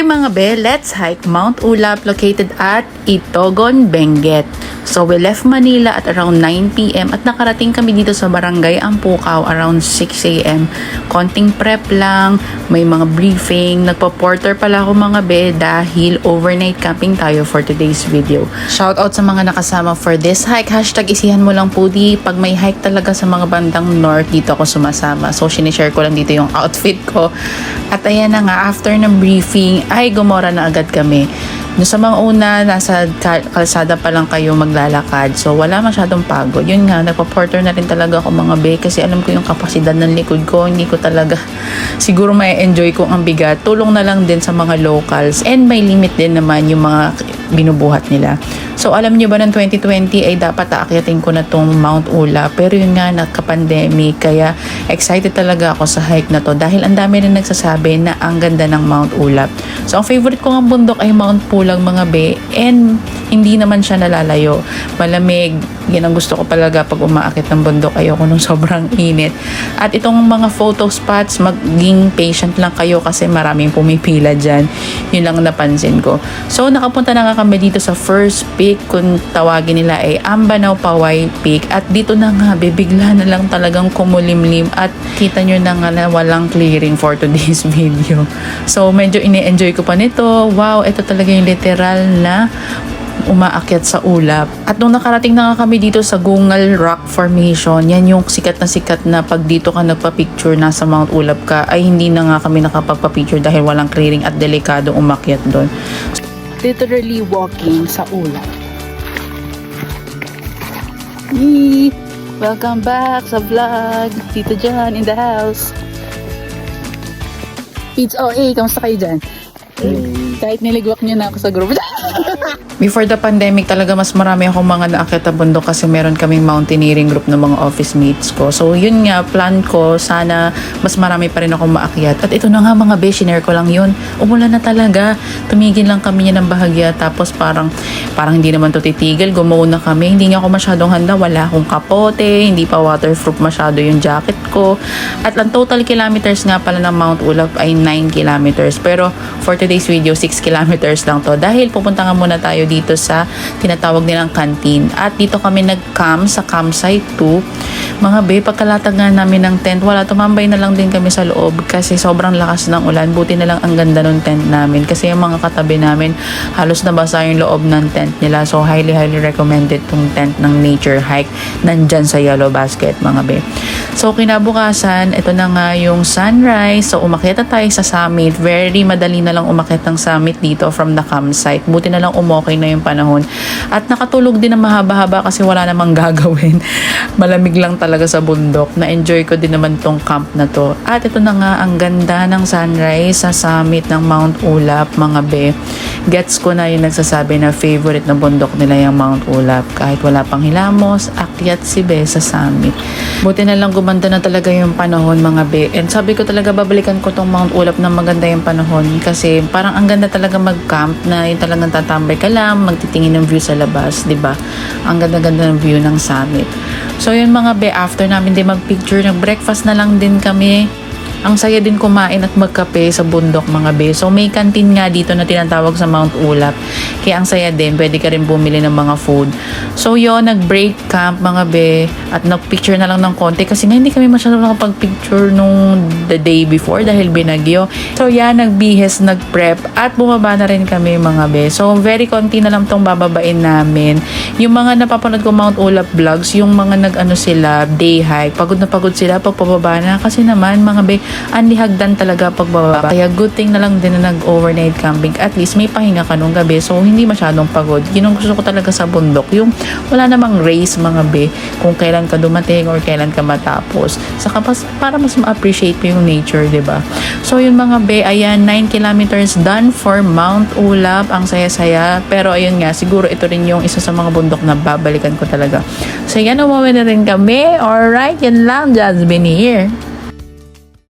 Okay mga be, let's hike Mount Ulap located at Itogon, Benguet. So we left Manila at around 9 p.m. at nakarating kami dito sa Barangay Ampukaw around 6 a.m. Konting prep lang, may mga briefing, nagpa-porter pala ako mga be dahil overnight camping tayo for today's video. Shout out sa mga nakasama for this hike, hashtag isihan mo lang po di, pag may hike talaga sa mga bandang north dito ako sumasama. So sinishare ko lang dito yung outfit ko. At ayan na nga, after ng briefing ay gumora na agad kami. No, sa mga una, nasa kalsada pa lang kayo maglalakad. So, wala masyadong pagod. Yun nga, nagpa-porter na rin talaga ako mga be kasi alam ko yung kapasidad ng likod ko. Hindi ko talaga siguro may enjoy kung ang bigat. Tulong na lang din sa mga locals. And may limit din naman yung mga binubuhat nila. So, alam nyo ba ng 2020 ay dapat aakyatin ko na tong Mount Ulap. Pero yun nga, nagka-pandemic. Kaya excited talaga ako sa hike na to dahil ang dami rin nagsasabi na ang ganda ng Mount Ulap. So, ang favorite ko ng bundok ay Mount Pulag mga be. And hindi naman siya nalalayo. Malamig. Yan ang gusto ko talaga pag umaakit ng bundok. Ayoko nung sobrang init. At itong mga photo spots, maging patient lang kayo kasi maraming pumipila dyan. Yun lang napansin ko. So, nakapunta na nga kami dito sa first peak, kung tawagin nila ay Ambanaw Paway Peak. At dito na nga, bibigla na lang talagang kumulimlim at kita nyo na nga na walang clearing for today's video. So, medyo ine-enjoy ko pa nito. Wow, ito talaga yung literal na umaakyat sa ulap. At nung nakarating na nga kami dito sa Gungal Rock Formation, yan yung sikat na pag dito ka nagpa-picture nasa Mount Ulap ka, ay hindi na nga kami nakapagpa-picture dahil walang clearing at delikado umakyat doon. Literally walking sa ulap. Yee! Welcome back sa vlog. Tito John in the house. It's OA, kamusta kayo dyan? Kahit niligwak nyo na ako sa group. Before the pandemic talaga mas marami akong mga naakyat na bundok kasi meron kaming mountaineering group ng mga office mates ko. So yun nga, plan ko sana mas marami pa rin akong maakyat. At ito na nga mga be, shinare ko lang yun. Umulan na talaga. Tumigil lang kami niya ng bahagya. Tapos parang hindi naman to titigil. Gumawa na kami. Hindi nga ako masyadong handa. Wala akong kapote. Hindi pa waterproof masyado yung jacket ko. At ang total kilometers nga pala ng Mount Ulap ay 9 kilometers. Pero for today's video, 6 kilometers lang to. Dahil pupunta nga muna tayo dito sa tinatawag nilang canteen. At dito kami nag-camp sa campsite 2. Mga be, pagkalatag nga namin ng tent, wala, tumambay na lang din kami sa loob kasi sobrang lakas ng ulan. Buti na lang ang ganda ng tent namin kasi yung mga katabi namin halos nabasa yung loob ng tent nila. So highly recommended tong tent ng nature hike nandyan sa Yellow Basket mga be. So kinabukasan, ito na nga yung sunrise. So umakyat na tayo sa summit. Very madali na lang umakyat ng summit dito from the campsite. Buti na lang umokay na yung panahon. At nakatulog din ng mahaba-haba kasi wala namang gagawin. Malamig lang talaga sa bundok. Na-enjoy ko din naman tong camp na to. At ito na nga ang ganda ng sunrise sa summit ng Mount Ulap mga be. Gets ko na yung nagsasabi na favorite na bundok nila yung Mount Ulap. Kahit wala pang hilamos, akyat si be sa summit. Buti na lang gumanda na talaga yung panahon mga be. And sabi ko talaga babalikan ko tong Mount Ulap na maganda yung panahon kasi parang ang ganda talaga mag-camp na yung talagang tatambay ka lang, magtitingin ng view sa labas, 'di ba? Ang ganda-ganda ng view ng summit. So yun mga be, after namin din mag-picture, nag-breakfast na lang din kami. Ang saya din kumain at magkape sa bundok mga be. So may canteen nga dito na tinatawag sa Mount Ulap. Kaya ang saya din, pwede ka rin bumili ng mga food. So yun, nag-break camp mga be at nag-picture na lang ng konti kasi nga hindi kami masyadong nakapag-picture nung the day before dahil binagyo. So yan, nagbihes, nag-prep at bumaba na rin kami mga be. So very konti na lang tong bababain namin. Yung mga napapanood ko Mount Ulap vlogs, yung mga nag-ano sila, day hike, pagod na pagod sila pag pababa na kasi naman mga be, anli hagdan talaga pagbaba. Kaya good thing na lang din na nag-overnight camping. At least may pahinga ka nung gabi so hindi masyadong pagod. Yun ang gusto ko talaga sa bundok. Yung wala namang race mga be kung kailan ka dumating or kailan ka matapos. Saka para mas ma-appreciate mo yung nature, diba? So yun mga be, ayan, 9 kilometers done for Mount Ulap. Ang saya-saya. Pero ayun nga, siguro ito rin yung isa sa mga bundok na babalikan ko talaga. So yan, umuwi na rin kami. Alright, yan lang. Jasmine here.